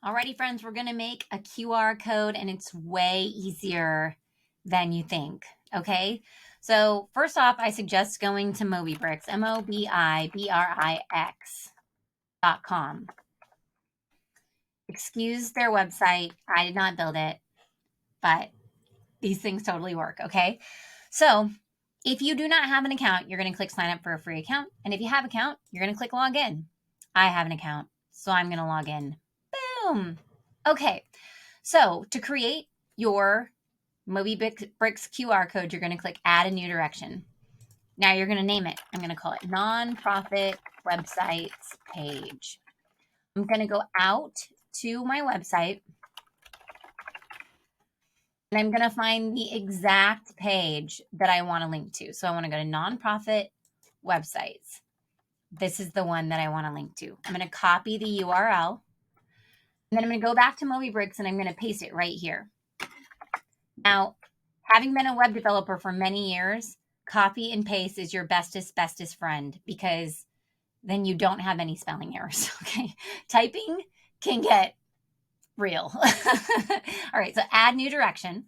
Alrighty, friends, we're going to make a QR code and it's way easier than you think. Okay. So first off, I suggest going to Mobibrix, MOBIBRIX.com. Excuse their website. I did not build it, but these things totally work. Okay. So if you do not have an account, you're going to click sign up for a free account. And if you have an account, you're going to click log in. I have an account, so I'm going to log in. Boom. Okay. So to create your Mobibrix QR code, you're going to click add a new direction. Now you're going to name it. I'm going to call it nonprofit websites page. I'm going to go out to my website and I'm going to find the exact page that I want to link to. So I want to go to nonprofit websites. This is the one that I want to link to. I'm going to copy the URL. And then I'm going to go back to Mobibrix and I'm going to paste it right here. Now, having been a web developer for many years, copy and paste is your bestest friend because then you don't have any spelling errors, okay? Typing can get real. All right, so add new direction.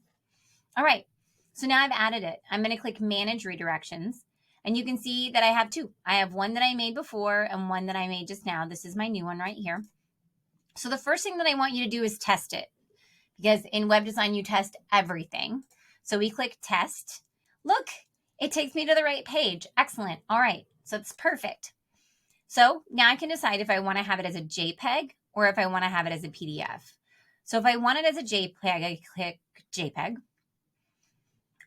All right, so now I've added it. I'm going to click manage redirections. And you can see that I have two. I have one that I made before and one that I made just now. This is my new one right here. So the first thing that I want you to do is test it because in web design, you test everything. So we click test. Look, it takes me to the right page. Excellent. All right, so it's perfect. So now I can decide if I want to have it as a JPEG or if I want to have it as a PDF. So if I want it as a JPEG, I click JPEG.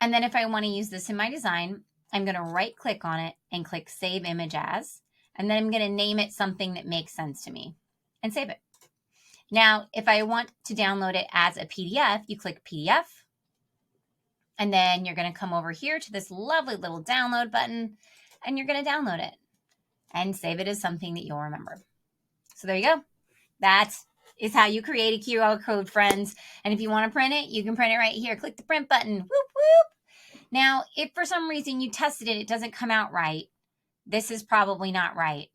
And then if I want to use this in my design, I'm going to right click on it and click save image as, and then I'm going to name it something that makes sense to me and save it. Now, if I want to download it as a PDF, you click PDF, and then you're going to come over here to this lovely little download button, and you're going to download it and save it as something that you'll remember. So there you go. That is how you create a QR code, friends. And if you want to print it, you can print it right here. Click the print button. Whoop, whoop. Now, if for some reason you tested it, it doesn't come out right, this is probably not right.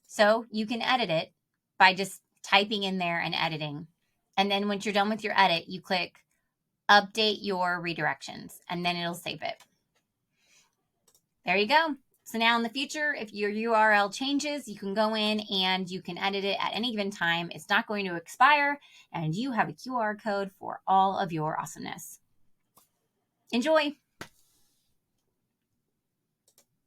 So you can edit it by just typing in there and editing. And then once you're done with your edit, you click update your redirections and then it'll save it. There you go. So now in the future, if your URL changes, you can go in and you can edit it at any given time. It's not going to expire and you have a QR code for all of your awesomeness. Enjoy.